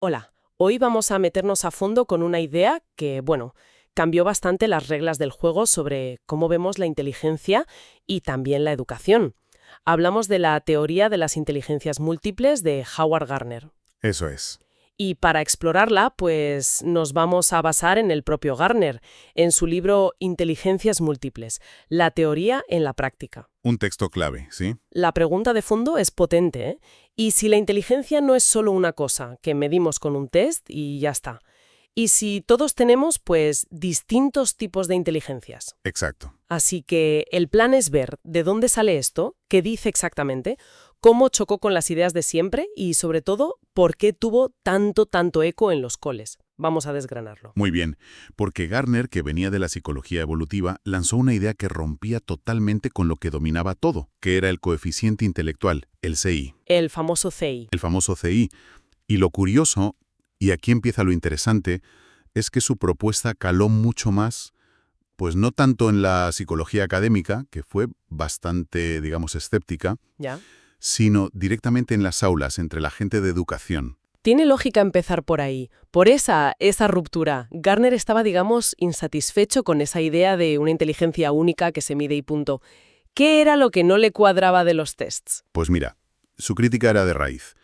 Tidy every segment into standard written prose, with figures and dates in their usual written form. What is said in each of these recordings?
Hola, hoy vamos a meternos a fondo con una idea que, bueno, cambió bastante las reglas del juego sobre cómo vemos la inteligencia y también la educación. Hablamos de la teoría de las inteligencias múltiples de Howard Gardner. Eso es. Y para explorarla, pues nos vamos a basar en el propio Gardner, en su libro Inteligencias múltiples, la teoría en la práctica. Un texto clave, ¿sí? La pregunta de fondo es potente, ¿eh? ¿Y si la inteligencia no es solo una cosa que medimos con un test y ya está? ¿Y si todos tenemos, pues, distintos tipos de inteligencias? Exacto. Así que el plan es ver de dónde sale esto, qué dice exactamente, cómo chocó con las ideas de siempre y, sobre todo, por qué tuvo tanto eco en los coles. Vamos a desgranarlo. Muy bien, porque Gardner, que venía de la psicología evolutiva, lanzó una idea que rompía totalmente con lo que dominaba todo, que era el coeficiente intelectual, el CI, El famoso CI. el famoso CI. Y lo curioso, y aquí empieza lo interesante, es que su propuesta caló mucho más, pues no tanto en la psicología académica, que fue bastante, digamos, escéptica, ¿Ya? sino directamente en las aulas, entre la gente de educación. Tiene lógica empezar por ahí. Por esa ruptura, Gardner estaba, digamos, insatisfecho con esa idea de una inteligencia única que se mide y punto. ¿Qué era lo que no le cuadraba de los tests? Pues mira, su crítica era de raíz.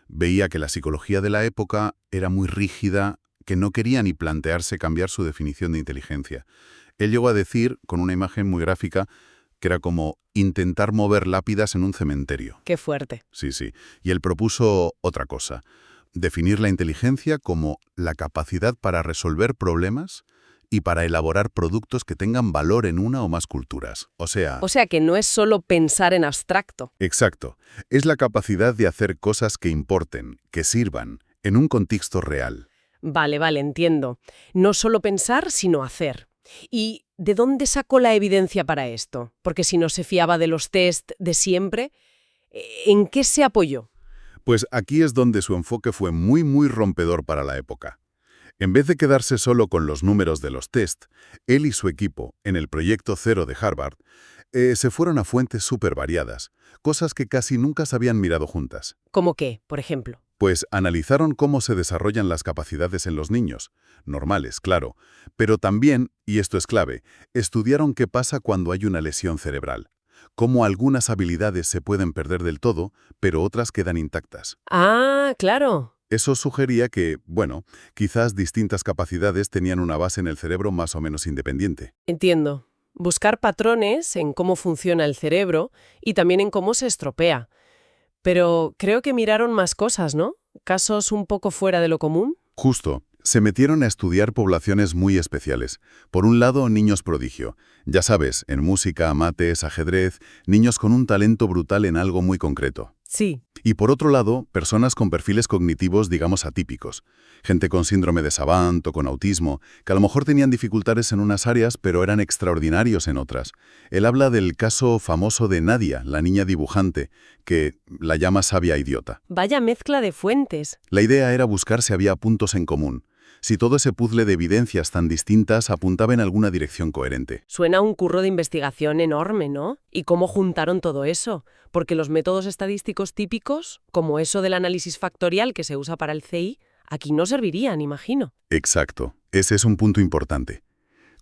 Veía que la psicología de la época era muy rígida, que no quería ni plantearse cambiar su definición de inteligencia. Él llegó a decir, con una imagen muy gráfica, que era como intentar mover lápidas en un cementerio. Qué fuerte. Sí, sí. Y él propuso otra cosa, definir la inteligencia como la capacidad para resolver problemas y para elaborar productos que tengan valor en una o más culturas. O sea, Que no es solo pensar en abstracto. exacto, es la capacidad de hacer cosas que importen, que sirvan, en un contexto real. Vale, entiendo. No solo pensar, sino hacer. ¿Y de dónde sacó la evidencia para esto? Porque si no se fiaba de los test de siempre, ¿en qué se apoyó? Pues aquí es donde su enfoque fue muy rompedor para la época. En vez de quedarse solo con los números de los test, él y su equipo, en el Proyecto Cero de Harvard, se fueron a fuentes súper variadas, cosas que casi nunca se habían mirado juntas. ¿Cómo qué, por ejemplo? Pues analizaron cómo se desarrollan las capacidades en los niños, normales, claro, pero también, y esto es clave, estudiaron qué pasa cuando hay una lesión cerebral, cómo algunas habilidades se pueden perder del todo, pero otras quedan intactas. Ah, claro. Eso sugería que, bueno, quizás distintas capacidades tenían una base en el cerebro más o menos independiente. Entiendo. Buscar patrones en cómo funciona el cerebro y también en cómo se estropea. Pero creo que miraron más cosas, ¿no? Casos un poco fuera de lo común. Justo, se metieron a estudiar poblaciones muy especiales. Por un lado, niños prodigio. Ya sabes, en música, mates, ajedrez, niños con un talento brutal en algo muy concreto. Sí. Y por otro lado, personas con perfiles cognitivos, digamos, atípicos. Gente con síndrome de Savant o con autismo, que a lo mejor tenían dificultades en unas áreas, pero eran extraordinarios en otras. Él habla del caso famoso de Nadia, la niña dibujante, que la llama sabia idiota. Vaya mezcla de fuentes. La idea era buscar si había puntos en común, si todo ese puzzle de evidencias tan distintas apuntaba en alguna dirección coherente. Suena un curro de investigación enorme, ¿no? ¿Y cómo juntaron todo eso? Porque los métodos estadísticos típicos, como eso del análisis factorial que se usa para el CI, aquí no servirían, imagino. Exacto, ese es un punto importante.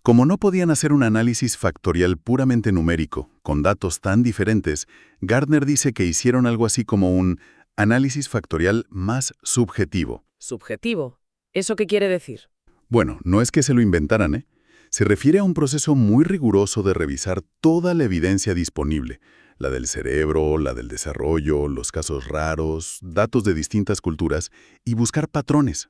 Como no podían hacer un análisis factorial puramente numérico, con datos tan diferentes, Gardner dice que hicieron algo así como un análisis factorial más subjetivo. Subjetivo. ¿Eso qué quiere decir? Bueno, no es que se lo inventaran, ¿eh? Se refiere a un proceso muy riguroso de revisar toda la evidencia disponible, la del cerebro, la del desarrollo, los casos raros, datos de distintas culturas, y buscar patrones.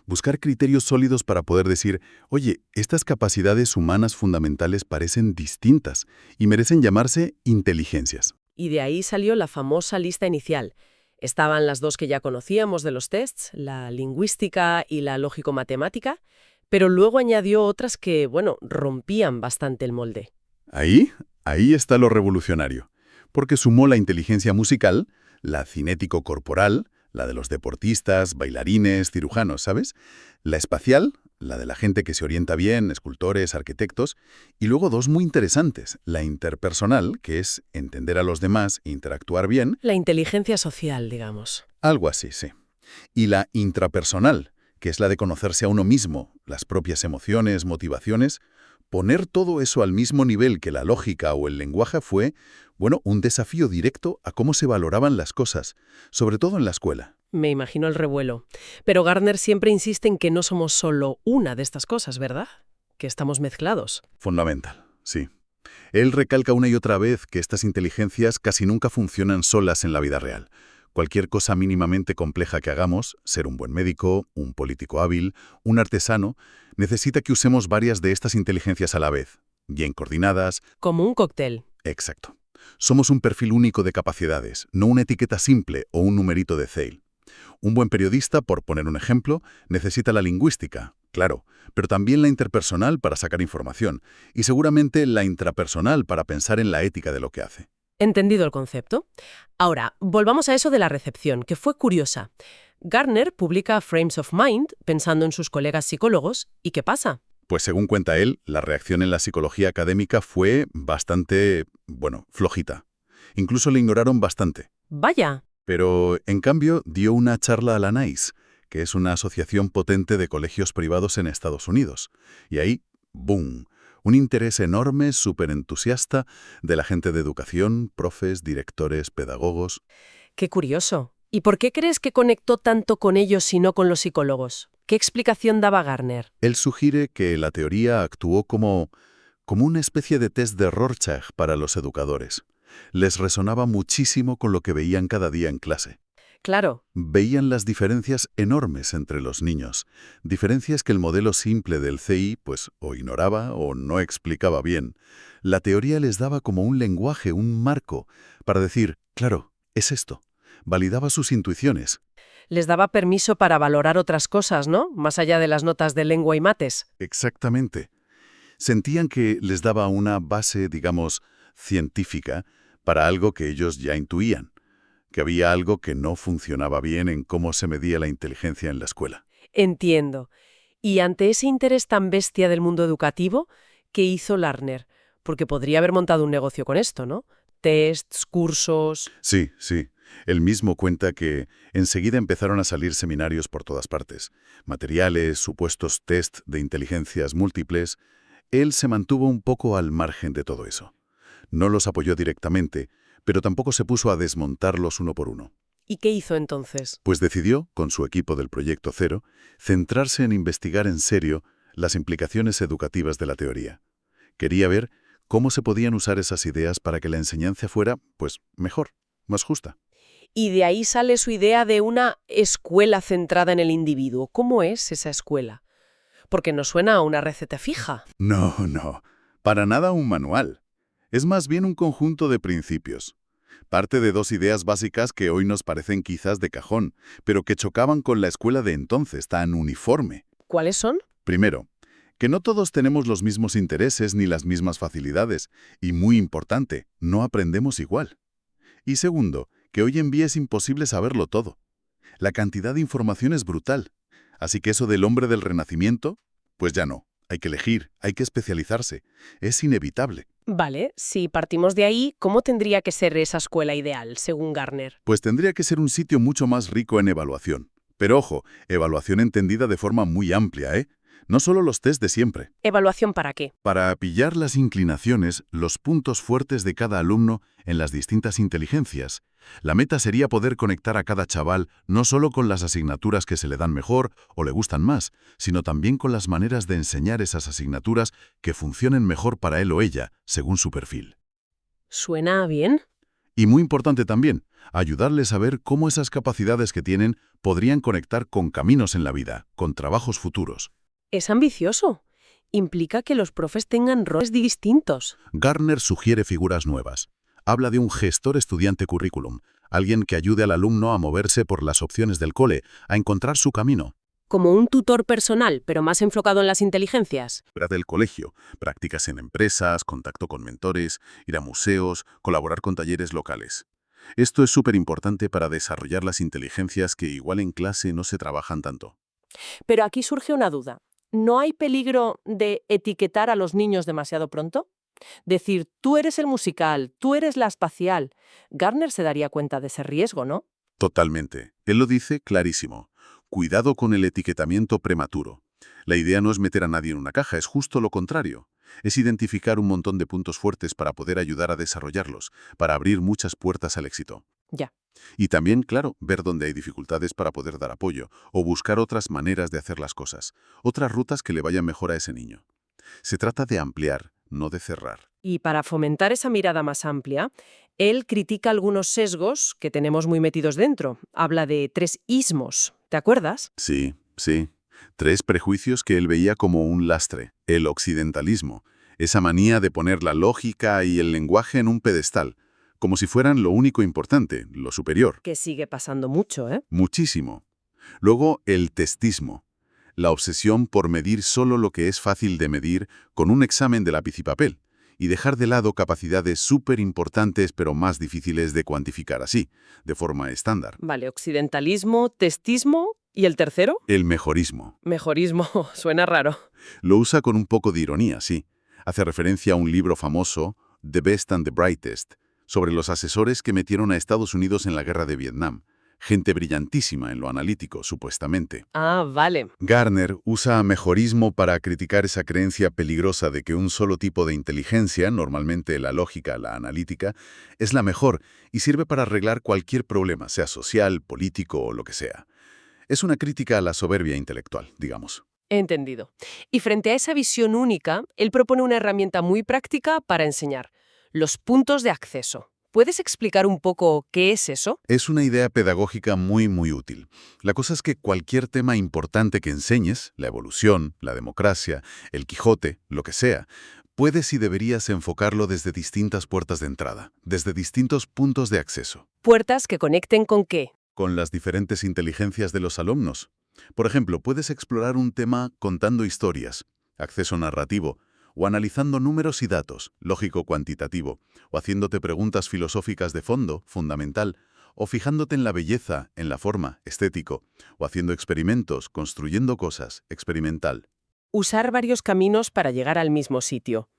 Buscar criterios sólidos para poder decir, oye, estas capacidades humanas fundamentales parecen distintas y merecen llamarse inteligencias. Y de ahí salió la famosa lista inicial. Estaban las dos que ya conocíamos de los tests, la lingüística y la lógico-matemática, pero luego añadió otras que, bueno, rompían bastante el molde. Ahí está lo revolucionario, porque sumó la inteligencia musical, la cinético-corporal, la de los deportistas, bailarines, cirujanos, ¿sabes? La espacial, la de la gente que se orienta bien, escultores, arquitectos, y luego dos muy interesantes, la interpersonal, que es entender a los demás e interactuar bien. La inteligencia social, digamos. Algo así, sí. Y la intrapersonal, que es la de conocerse a uno mismo, las propias emociones, motivaciones, poner todo eso al mismo nivel que la lógica o el lenguaje fue, bueno, un desafío directo a cómo se valoraban las cosas, sobre todo en la escuela. Me imagino el revuelo. Pero Gardner siempre insiste en que no somos solo una de estas cosas, ¿verdad? Que estamos mezclados. Fundamental, sí. Él recalca una y otra vez que estas inteligencias casi nunca funcionan solas en la vida real. Cualquier cosa mínimamente compleja que hagamos, ser un buen médico, un político hábil, un artesano, necesita que usemos varias de estas inteligencias a la vez, bien coordinadas. Como un cóctel. Exacto. Somos un perfil único de capacidades, no una etiqueta simple o un numerito de Zeil. Un buen periodista, por poner un ejemplo, necesita la lingüística, claro, pero también la interpersonal para sacar información y seguramente la intrapersonal para pensar en la ética de lo que hace. Entendido el concepto. Ahora, volvamos a eso de la recepción, que fue curiosa. Gardner publica Frames of Mind pensando en sus colegas psicólogos, ¿y qué pasa? Pues según cuenta él, la reacción en la psicología académica fue bastante, bueno, flojita. Incluso le ignoraron bastante. Vaya. Pero, en cambio, dio una charla a la NICE, que es una asociación potente de colegios privados en Estados Unidos. Y ahí, ¡boom!, un interés enorme, súper entusiasta, de la gente de educación, profes, directores, pedagogos. Qué curioso. ¿Y por qué crees que conectó tanto con ellos y no con los psicólogos? ¿Qué explicación daba Gardner? Él sugiere que la teoría actuó como una especie de test de Rorschach para los educadores. Les resonaba muchísimo con lo que veían cada día en clase. Claro. Veían las diferencias enormes entre los niños, diferencias que el modelo simple del CI pues o ignoraba o no explicaba bien. La teoría les daba como un lenguaje, un marco, para decir, claro, es esto. Validaba sus intuiciones. Les daba permiso para valorar otras cosas, ¿no? Más allá de las notas de lengua y mates. Exactamente. Sentían que les daba una base, digamos, científica para algo que ellos ya intuían, que había algo que no funcionaba bien en cómo se medía la inteligencia en la escuela. Entiendo. Y ante ese interés tan bestia del mundo educativo, ¿qué hizo Lerner? Porque podría haber montado un negocio con esto, ¿no? Tests, cursos... Sí, sí. Él mismo cuenta que enseguida empezaron a salir seminarios por todas partes, materiales, supuestos test de inteligencias múltiples. Él se mantuvo un poco al margen de todo eso. No los apoyó directamente, pero tampoco se puso a desmontarlos uno por uno. ¿Y qué hizo entonces? Pues decidió, con su equipo del Proyecto Cero, centrarse en investigar en serio las implicaciones educativas de la teoría. Quería ver cómo se podían usar esas ideas para que la enseñanza fuera, pues, mejor, más justa. Y de ahí sale su idea de una escuela centrada en el individuo. ¿Cómo es esa escuela? Porque no suena a una receta fija. No, no, para nada un manual. Es más bien un conjunto de principios. Parte de dos ideas básicas que hoy nos parecen quizás de cajón, pero que chocaban con la escuela de entonces, tan uniforme. ¿Cuáles son? Primero, que no todos tenemos los mismos intereses ni las mismas facilidades, y muy importante, no aprendemos igual. Y segundo, que hoy en día es imposible saberlo todo. La cantidad de información es brutal. Así que eso del hombre del Renacimiento, pues ya no. Hay que elegir, hay que especializarse. Es inevitable. Vale, si partimos de ahí, ¿cómo tendría que ser esa escuela ideal, según Gardner? Pues tendría que ser un sitio mucho más rico en evaluación. Pero ojo, evaluación entendida de forma muy amplia, ¿eh? No solo los test de siempre. ¿Evaluación para qué? Para pillar las inclinaciones, los puntos fuertes de cada alumno en las distintas inteligencias. La meta sería poder conectar a cada chaval no solo con las asignaturas que se le dan mejor o le gustan más, sino también con las maneras de enseñar esas asignaturas que funcionen mejor para él o ella, según su perfil. ¿Suena bien? Y muy importante también, ayudarles a ver cómo esas capacidades que tienen podrían conectar con caminos en la vida, con trabajos futuros. Es ambicioso. Implica que los profes tengan roles distintos. Gardner sugiere figuras nuevas. Habla de un gestor estudiante currículum, alguien que ayude al alumno a moverse por las opciones del cole, a encontrar su camino. Como un tutor personal, pero más enfocado en las inteligencias. Del colegio, prácticas en empresas, contacto con mentores, ir a museos, colaborar con talleres locales. Esto es súper importante para desarrollar las inteligencias que igual en clase no se trabajan tanto. Pero aquí surge una duda. ¿No hay peligro de etiquetar a los niños demasiado pronto? Decir, tú eres el musical, tú eres la espacial. Gardner se daría cuenta de ese riesgo, ¿no? Totalmente. Él lo dice clarísimo. Cuidado con el etiquetamiento prematuro. La idea no es meter a nadie en una caja, es justo lo contrario. Es identificar un montón de puntos fuertes para poder ayudar a desarrollarlos, para abrir muchas puertas al éxito. Ya. Y también, claro, ver dónde hay dificultades para poder dar apoyo, o buscar otras maneras de hacer las cosas, otras rutas que le vayan mejor a ese niño. Se trata de ampliar, no de cerrar. Y para fomentar esa mirada más amplia, él critica algunos sesgos que tenemos muy metidos dentro. Habla de 3 ismos. ¿Te acuerdas? Sí, sí. 3 prejuicios que él veía como un lastre. El occidentalismo, esa manía de poner la lógica y el lenguaje en un pedestal, como si fueran lo único importante, lo superior. Que sigue pasando mucho, ¿eh? Muchísimo. Luego, el testismo, la obsesión por medir solo lo que es fácil de medir con un examen de lápiz y papel, y dejar de lado capacidades súper importantes pero más difíciles de cuantificar así, de forma estándar. Vale, occidentalismo, testismo y el tercero, El mejorismo. mejorismo. Suena raro. Lo usa con un poco de ironía, sí. Hace referencia a un libro famoso, The Best and the Brightest, sobre los asesores que metieron a Estados Unidos en la guerra de Vietnam. Gente brillantísima en lo analítico, supuestamente. Ah, vale. Garner usa mejorismo para criticar esa creencia peligrosa de que un solo tipo de inteligencia, normalmente la lógica, la analítica, es la mejor y sirve para arreglar cualquier problema, sea social, político o lo que sea. Es una crítica a la soberbia intelectual, digamos. Entendido. Y frente a esa visión única, él propone una herramienta muy práctica para enseñar: los puntos de acceso. ¿Puedes explicar un poco qué es eso? Es una idea pedagógica muy útil. La cosa es que cualquier tema importante que enseñes, la evolución, la democracia, el Quijote, lo que sea, puedes y deberías enfocarlo desde distintas puertas de entrada, desde distintos puntos de acceso, Puertas que conecten con qué. con las diferentes inteligencias de los alumnos. Por ejemplo, puedes explorar un tema contando historias, acceso narrativo, o analizando números y datos, lógico-cuantitativo, o haciéndote preguntas filosóficas de fondo, fundamental, o fijándote en la belleza, en la forma, estético, o haciendo experimentos, construyendo cosas, experimental. Usar varios caminos para llegar al mismo sitio.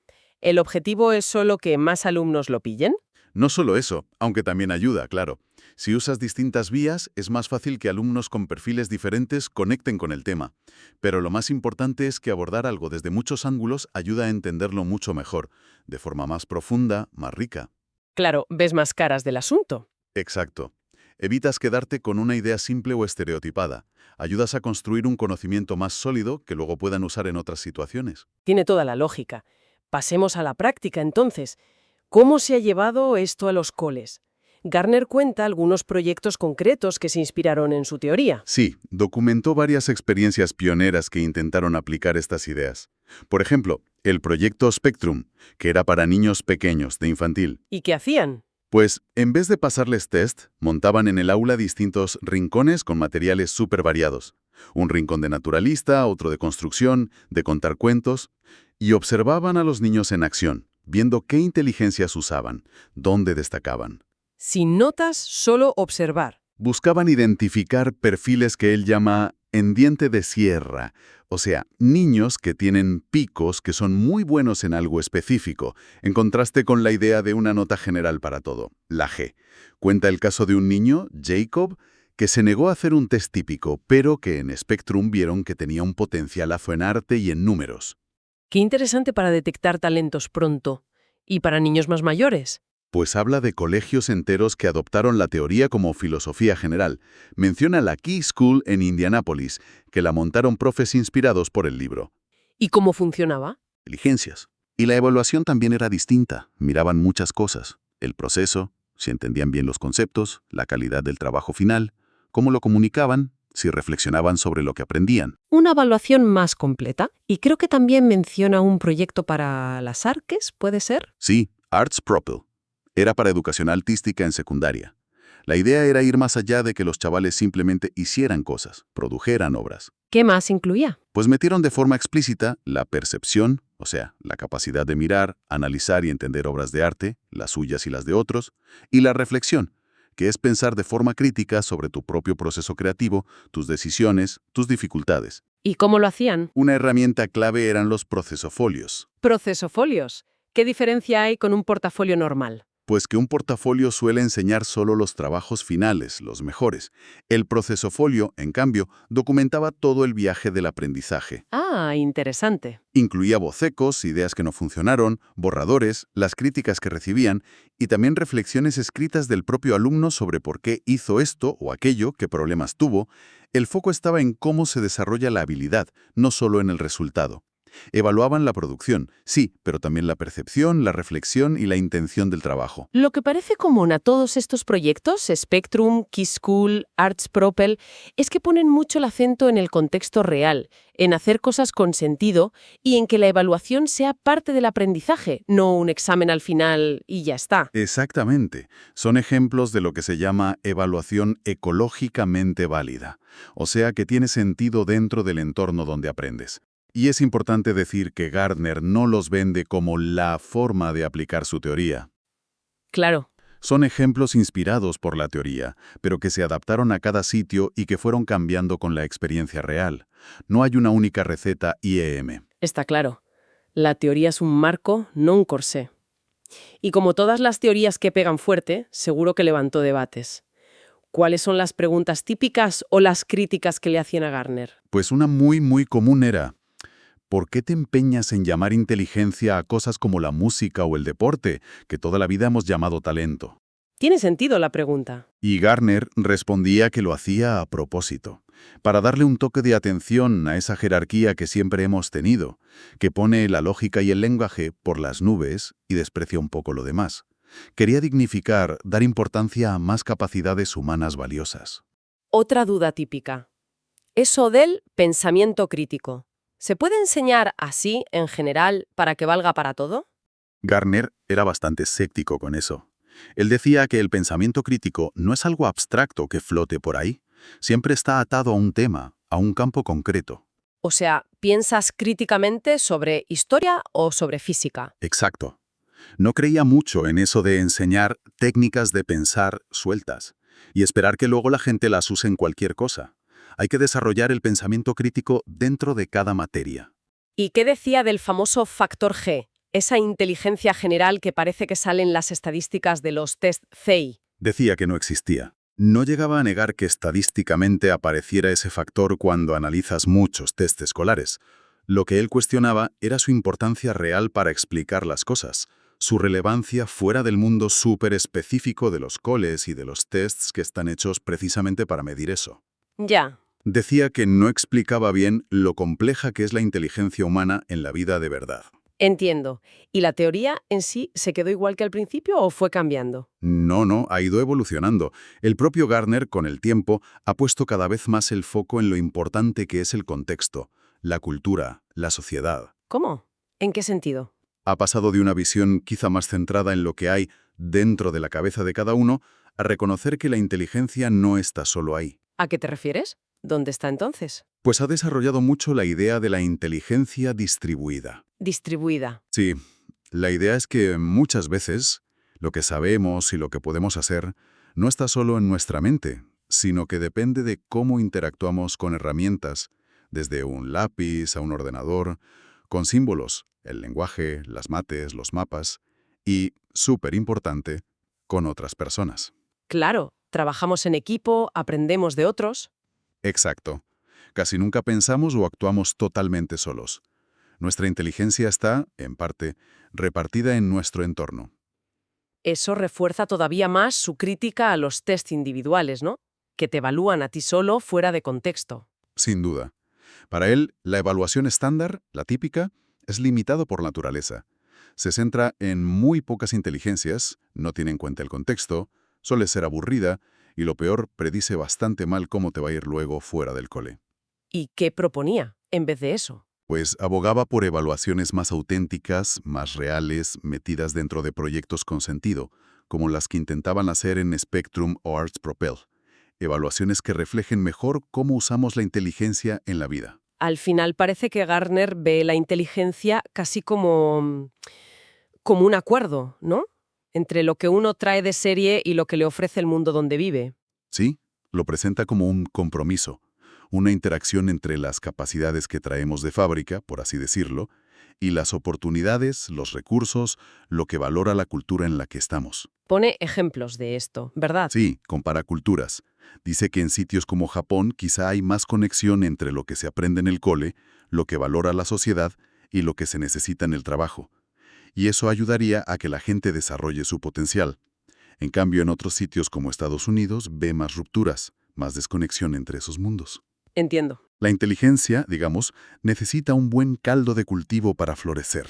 ¿El objetivo es solo que más alumnos lo pillen? No solo eso, aunque también ayuda, claro. Si usas distintas vías, es más fácil que alumnos con perfiles diferentes conecten con el tema. Pero lo más importante es que abordar algo desde muchos ángulos ayuda a entenderlo mucho mejor, de forma más profunda, más rica. Claro, ves más caras del asunto. Exacto. Evitas quedarte con una idea simple o estereotipada. Ayudas a construir un conocimiento más sólido que luego puedan usar en otras situaciones. Tiene toda la lógica. Pasemos a la práctica, entonces. ¿Cómo se ha llevado esto a los coles? Garner cuenta algunos proyectos concretos que se inspiraron en su teoría. Sí, documentó varias experiencias pioneras que intentaron aplicar estas ideas. Por ejemplo, el proyecto Spectrum, que era para niños pequeños, de infantil. ¿Y qué hacían? Pues, en vez de pasarles test, montaban en el aula distintos rincones con materiales súper variados. Un rincón de naturalista, otro de construcción, de contar cuentos, y observaban a los niños en acción, viendo qué inteligencias usaban, dónde destacaban. Sin notas, solo observar. Buscaban identificar perfiles que él llama en diente de sierra, o sea, niños que tienen picos que son muy buenos en algo específico, en contraste con la idea de una nota general para todo, la G. Cuenta el caso de un niño, Jacob, que se negó a hacer un test típico, pero que en Spectrum vieron que tenía un potencialazo en arte y en números. Qué interesante para detectar talentos pronto. ¿Y para niños más mayores? Pues habla de colegios enteros que adoptaron la teoría como filosofía general. Menciona la Key School en Indianápolis, que la montaron profes inspirados por el libro. ¿Y cómo funcionaba? Inteligencias. Y la evaluación también era distinta. Miraban muchas cosas. El proceso, si entendían bien los conceptos, la calidad del trabajo final, cómo lo comunicaban, si reflexionaban sobre lo que aprendían. Una evaluación más completa. Y creo que también menciona un proyecto para las arques, ¿puede ser? Sí, Arts Propel. Era para educación artística en secundaria. La idea era ir más allá de que los chavales simplemente hicieran cosas, produjeran obras. ¿Qué más incluía? Pues metieron de forma explícita la percepción, o sea, la capacidad de mirar, analizar y entender obras de arte, las suyas y las de otros, y la reflexión, que es pensar de forma crítica sobre tu propio proceso creativo, tus decisiones, tus dificultades. ¿Y cómo lo hacían? Una herramienta clave eran los procesofolios. Procesofolios. ¿Qué diferencia hay con un portafolio normal? Pues que un portafolio suele enseñar solo los trabajos finales, los mejores. El procesofolio, en cambio, documentaba todo el viaje del aprendizaje. Ah, interesante. Incluía bocecos, ideas que no funcionaron, borradores, las críticas que recibían y también reflexiones escritas del propio alumno sobre por qué hizo esto o aquello, qué problemas tuvo. El foco estaba en cómo se desarrolla la habilidad, no solo en el resultado. Evaluaban la producción, sí, pero también la percepción, la reflexión y la intención del trabajo. Lo que parece común a todos estos proyectos, Spectrum, Key School, Arts Propel, es que ponen mucho el acento en el contexto real, en hacer cosas con sentido y en que la evaluación sea parte del aprendizaje, no un examen al final y ya está. Exactamente. Son ejemplos de lo que se llama evaluación ecológicamente válida, o sea que tiene sentido dentro del entorno donde aprendes. Y es importante decir que Gardner no los vende como la forma de aplicar su teoría. Claro. Son ejemplos inspirados por la teoría, pero que se adaptaron a cada sitio y que fueron cambiando con la experiencia real. No hay una única receta IEM. Está claro. La teoría es un marco, no un corsé. Y como todas las teorías que pegan fuerte, seguro que levantó debates. ¿Cuáles son las preguntas típicas o las críticas que le hacían a Gardner? Pues una muy común era: ¿por qué te empeñas en llamar inteligencia a cosas como la música o el deporte, que toda la vida hemos llamado talento? Tiene sentido la pregunta. Y Gardner respondía que lo hacía a propósito, para darle un toque de atención a esa jerarquía que siempre hemos tenido, que pone la lógica y el lenguaje por las nubes y desprecia un poco lo demás. Quería dignificar, dar importancia a más capacidades humanas valiosas. Otra duda típica. Eso del pensamiento crítico. ¿Se puede enseñar así, en general, para que valga para todo? Gardner era bastante escéptico con eso. Él decía que el pensamiento crítico no es algo abstracto que flote por ahí. Siempre está atado a un tema, a un campo concreto. O sea, ¿piensas críticamente sobre historia o sobre física? Exacto. No creía mucho en eso de enseñar técnicas de pensar sueltas y esperar que luego la gente las use en cualquier cosa. Hay que desarrollar el pensamiento crítico dentro de cada materia. ¿Y qué decía del famoso factor G? Esa inteligencia general que parece que sale en las estadísticas de los test CEI. Decía que no existía. No llegaba a negar que estadísticamente apareciera ese factor cuando analizas muchos test escolares. Lo que él cuestionaba era su importancia real para explicar las cosas, su relevancia fuera del mundo súper específico de los coles y de los tests que están hechos precisamente para medir eso. Ya. Decía que no explicaba bien lo compleja que es la inteligencia humana en la vida de verdad. Entiendo. ¿Y la teoría en sí se quedó igual que al principio o fue cambiando? No, ha ido evolucionando. El propio Gardner, con el tiempo, ha puesto cada vez más el foco en lo importante que es el contexto, la cultura, la sociedad. ¿Cómo? ¿En qué sentido? Ha pasado de una visión quizá más centrada en lo que hay dentro de la cabeza de cada uno a reconocer que la inteligencia no está solo ahí. ¿A qué te refieres? ¿Dónde está entonces? Pues ha desarrollado mucho la idea de la inteligencia distribuida. Distribuida. Sí, la idea es que muchas veces lo que sabemos y lo que podemos hacer no está solo en nuestra mente, sino que depende de cómo interactuamos con herramientas, desde un lápiz a un ordenador, con símbolos, el lenguaje, las mates, los mapas y, súper importante, con otras personas. Claro, trabajamos en equipo, aprendemos de otros. Exacto. Casi nunca pensamos o actuamos totalmente solos. Nuestra inteligencia está, en parte, repartida en nuestro entorno. Eso refuerza todavía más su crítica a los test individuales, ¿no? Que te evalúan a ti solo fuera de contexto. Sin duda. Para él, la evaluación estándar, la típica, es limitado por naturaleza. Se centra en muy pocas inteligencias, no tiene en cuenta el contexto, suele ser aburrida y lo peor, predice bastante mal cómo te va a ir luego fuera del cole. ¿Y qué proponía en vez de eso? Pues abogaba por evaluaciones más auténticas, más reales, metidas dentro de proyectos con sentido, como las que intentaban hacer en Spectrum o Arts Propel. Evaluaciones que reflejen mejor cómo usamos la inteligencia en la vida. Al final parece que Gardner ve la inteligencia casi como un acuerdo, ¿no? Entre lo que uno trae de serie y lo que le ofrece el mundo donde vive. Sí, lo presenta como un compromiso, una interacción entre las capacidades que traemos de fábrica, por así decirlo, y las oportunidades, los recursos, lo que valora la cultura en la que estamos. Pone ejemplos de esto, ¿verdad? Sí, compara culturas. Dice que en sitios como Japón quizá hay más conexión entre lo que se aprende en el cole, lo que valora la sociedad y lo que se necesita en el trabajo. Y eso ayudaría a que la gente desarrolle su potencial. En cambio, en otros sitios como Estados Unidos ve más rupturas, más desconexión entre esos mundos. Entiendo. La inteligencia, digamos, necesita un buen caldo de cultivo para florecer.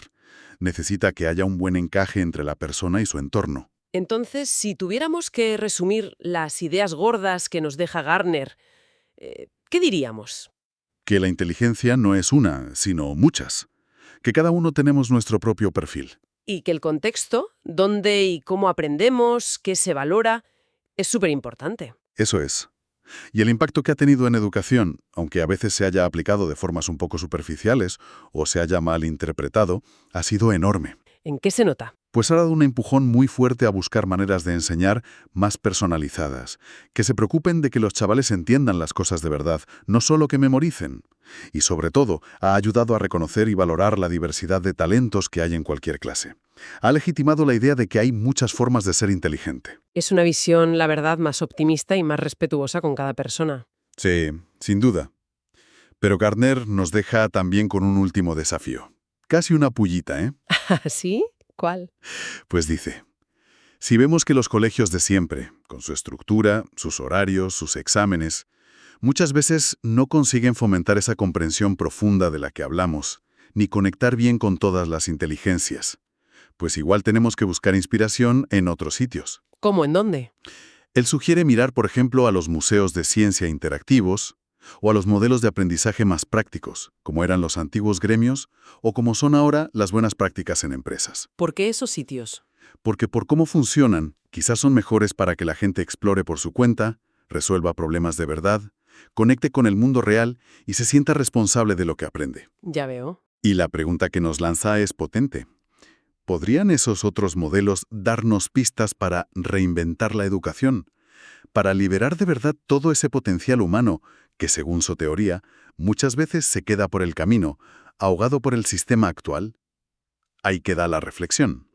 Necesita que haya un buen encaje entre la persona y su entorno. Entonces, si tuviéramos que resumir las ideas gordas que nos deja Gardner, ¿qué diríamos? Que la inteligencia no es una, sino muchas. Que cada uno tenemos nuestro propio perfil. Y que el contexto, dónde y cómo aprendemos, qué se valora, es súper importante. Eso es. Y el impacto que ha tenido en educación, aunque a veces se haya aplicado de formas un poco superficiales o se haya mal interpretado, ha sido enorme. ¿En qué se nota? Pues ha dado un empujón muy fuerte a buscar maneras de enseñar más personalizadas, que se preocupen de que los chavales entiendan las cosas de verdad, no solo que memoricen. Y sobre todo, ha ayudado a reconocer y valorar la diversidad de talentos que hay en cualquier clase. Ha legitimado la idea de que hay muchas formas de ser inteligente. Es una visión, la verdad, más optimista y más respetuosa con cada persona. Sí, sin duda. Pero Gardner nos deja también con un último desafío. Casi una pullita, ¿eh? ¿Sí? ¿Cuál? Pues dice, si vemos que los colegios de siempre, con su estructura, sus horarios, sus exámenes, muchas veces no consiguen fomentar esa comprensión profunda de la que hablamos, ni conectar bien con todas las inteligencias, pues igual tenemos que buscar inspiración en otros sitios. ¿Cómo? ¿En dónde? Él sugiere mirar, por ejemplo, a los museos de ciencia interactivos o a los modelos de aprendizaje más prácticos, como eran los antiguos gremios o como son ahora las buenas prácticas en empresas. ¿Por qué esos sitios? Porque por cómo funcionan, quizás son mejores para que la gente explore por su cuenta, resuelva problemas de verdad, conecte con el mundo real y se sienta responsable de lo que aprende. Ya veo. Y la pregunta que nos lanza es potente. ¿Podrían esos otros modelos darnos pistas para reinventar la educación? Para liberar de verdad todo ese potencial humano que, según su teoría, muchas veces se queda por el camino, ahogado por el sistema actual? Ahí queda la reflexión.